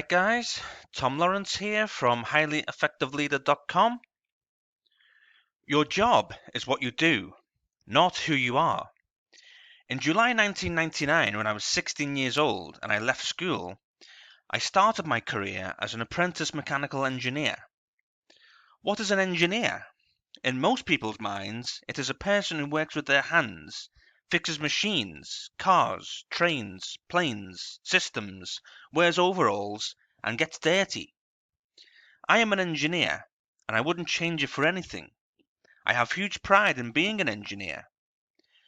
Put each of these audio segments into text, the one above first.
guys, Tom Lawrence here from highlyeffectiveleader.com. Your job is what you do, not who you are. In July 1999, when I was 16 years old and I left school, I started my career as an apprentice mechanical engineer. What is an engineer? In most people's minds, it is a person who works with their hands, fixes machines, cars, trains, planes, systems, wears overalls, and gets dirty. I am an engineer, and I wouldn't change it for anything. I have huge pride in being an engineer.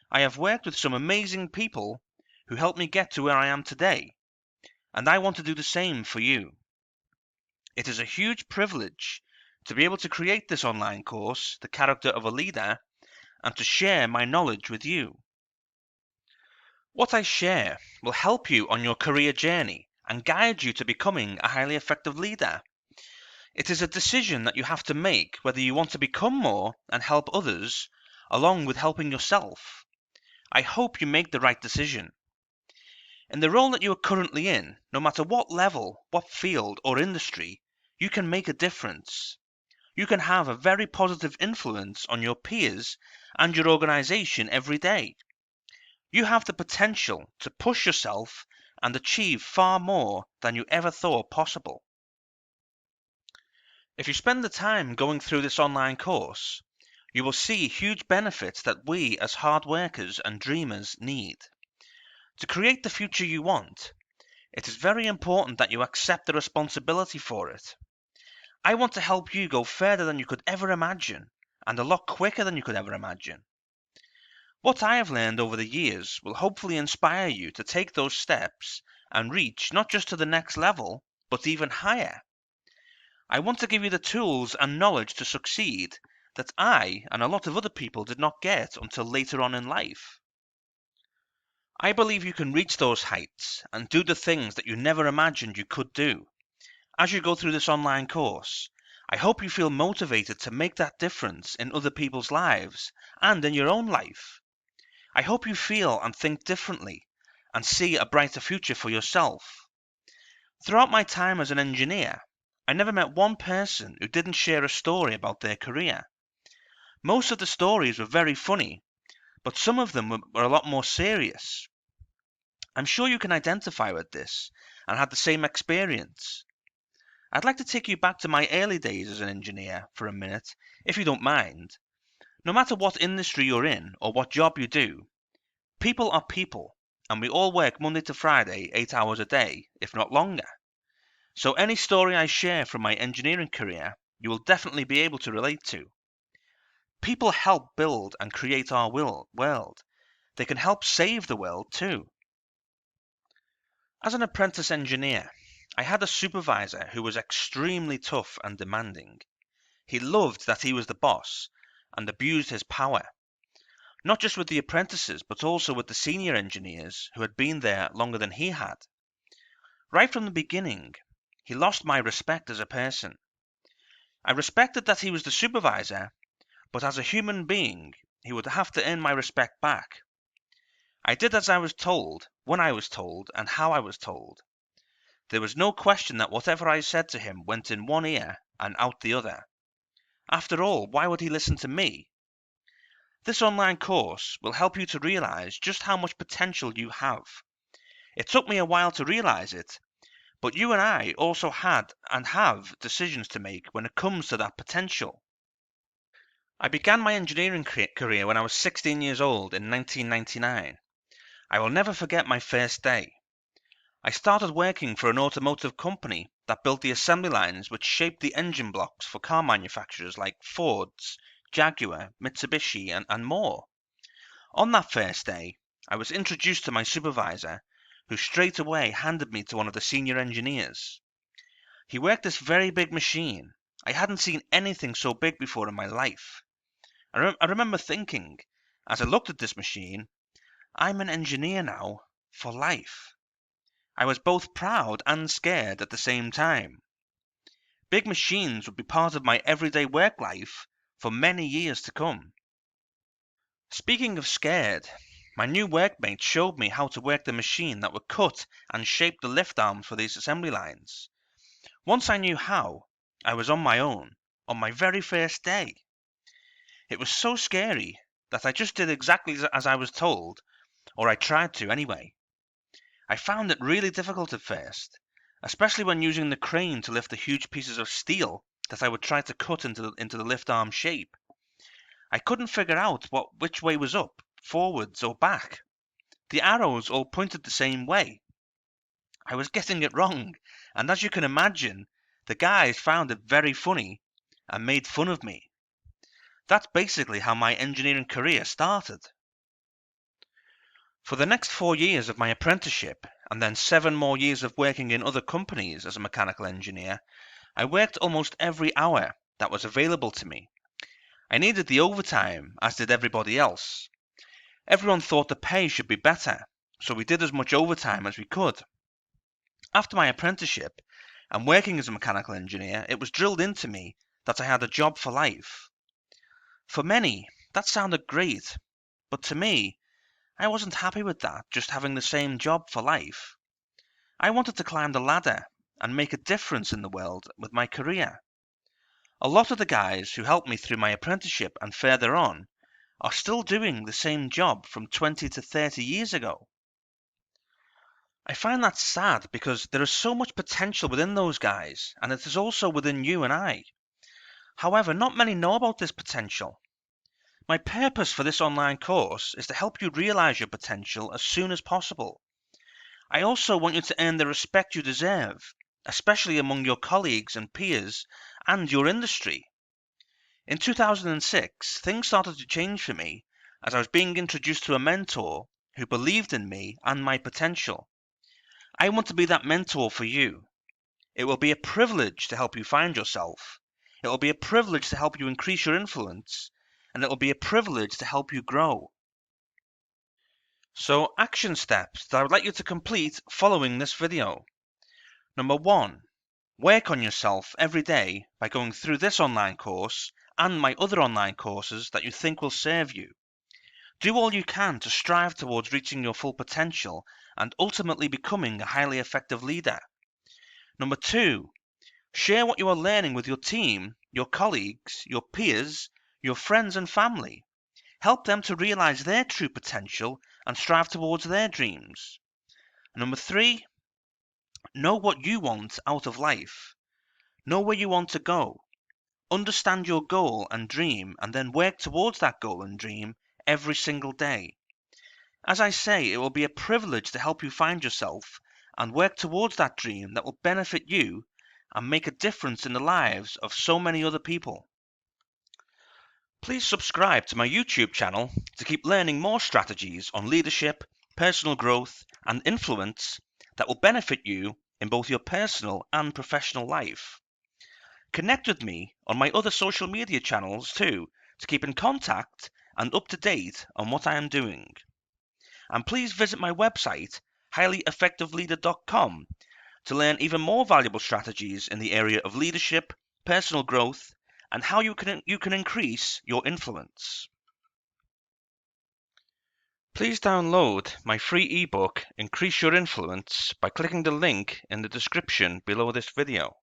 I have worked with some amazing people who helped me get to where I am today, and I want to do the same for you. It is a huge privilege to be able to create this online course, The Character of a Leader, and to share my knowledge with you. What I share will help you on your career journey and guide you to becoming a highly effective leader. It is a decision that you have to make whether you want to become more and help others, along with helping yourself. I hope you make the right decision. In the role that you are currently in, no matter what level, what field or industry, you can make a difference. You can have a very positive influence on your peers and your organization every day. You have the potential to push yourself and achieve far more than you ever thought possible. If you spend the time going through this online course, you will see huge benefits that we as hard workers and dreamers need. To create the future you want, it is very important that you accept the responsibility for it. I want to help you go further than you could ever imagine, and a lot quicker than you could ever imagine. What I have learned over the years will hopefully inspire you to take those steps and reach not just to the next level, but even higher. I want to give you the tools and knowledge to succeed that I and a lot of other people did not get until later on in life. I believe you can reach those heights and do the things that you never imagined you could do. As you go through this online course, I hope you feel motivated to make that difference in other people's lives and in your own life. I hope you feel and think differently and see a brighter future for yourself. Throughout my time as an engineer, I never met one person who didn't share a story about their career. Most of the stories were very funny, but some of them were a lot more serious. I'm sure you can identify with this and had the same experience. I'd like to take you back to my early days as an engineer for a minute, if you don't mind. No matter what industry you're in or what job you do, people are people, and we all work Monday to Friday, 8 hours a day, if not longer. So any story I share from my engineering career, you will definitely be able to relate to. People help build and create our world. They can help save the world too. As an apprentice engineer, I had a supervisor who was extremely tough and demanding. He loved that he was the boss and abused his power, not just with the apprentices, but also with the senior engineers who had been there longer than he had. Right from the beginning, he lost my respect as a person. I respected that he was the supervisor, but as a human being, he would have to earn my respect back. I did as I was told, when I was told, and how I was told. There was no question that whatever I said to him went in one ear and out the other. After all, why would he listen to me? This online course will help you to realize just how much potential you have. It took me a while to realize it, but you and I also had and have decisions to make when it comes to that potential. I began my engineering career when I was 16 years old in 1999. I will never forget my first day. I started working for an automotive company that built the assembly lines which shaped the engine blocks for car manufacturers like Ford's, Jaguar, Mitsubishi, and more. On that first day, I was introduced to my supervisor, who straight away handed me to one of the senior engineers. He worked this very big machine. I hadn't seen anything so big before in my life. I remember thinking, as I looked at this machine, I'm an engineer now, for life. I was both proud and scared at the same time. Big machines would be part of my everyday work life for many years to come. Speaking of scared, my new workmate showed me how to work the machine that would cut and shape the lift arms for these assembly lines. Once I knew how, I was on my own, on my very first day. It was so scary that I just did exactly as I was told, or I tried to anyway. I found it really difficult at first, especially when using the crane to lift the huge pieces of steel that I would try to cut into the lift arm shape. I couldn't figure out which way was up, forwards or back. The arrows all pointed the same way. I was getting it wrong, and as you can imagine, the guys found it very funny and made fun of me. That's basically how my engineering career started. For the next 4 years of my apprenticeship, and then 7 more years of working in other companies as a mechanical engineer, I worked almost every hour that was available to me. I needed the overtime, as did everybody else. Everyone thought the pay should be better, so we did as much overtime as we could. After my apprenticeship, and working as a mechanical engineer, it was drilled into me that I had a job for life. For many, that sounded great, but to me, I wasn't happy with that, just having the same job for life. I wanted to climb the ladder and make a difference in the world with my career. A lot of the guys who helped me through my apprenticeship and further on are still doing the same job from 20 to 30 years ago. I find that sad because there is so much potential within those guys, and it is also within you and I. However, not many know about this potential. My purpose for this online course is to help you realize your potential as soon as possible. I also want you to earn the respect you deserve, especially among your colleagues and peers and your industry. In 2006, things started to change for me as I was being introduced to a mentor who believed in me and my potential. I want to be that mentor for you. It will be a privilege to help you find yourself. It will be a privilege to help you increase your influence, and it will be a privilege to help you grow. So, action steps that I would like you to complete following this video. Number 1, work on yourself every day by going through this online course and my other online courses that you think will serve you. Do all you can to strive towards reaching your full potential and ultimately becoming a highly effective leader. Number 2, share what you are learning with your team, your colleagues, your peers, your friends and family. Help them to realize their true potential and strive towards their dreams. Number 3, know what you want out of life. Know where you want to go. Understand your goal and dream, and then work towards that goal and dream every single day. As I say, it will be a privilege to help you find yourself and work towards that dream that will benefit you and make a difference in the lives of so many other people. Please subscribe to my YouTube channel to keep learning more strategies on leadership, personal growth, and influence that will benefit you in both your personal and professional life. Connect with me on my other social media channels too to keep in contact and up to date on what I am doing. And please visit my website, highlyeffectiveleader.com, to learn even more valuable strategies in the area of leadership, personal growth, and how you can increase your influence. Please download my free ebook, Increase Your Influence, by clicking the link in the description below this video.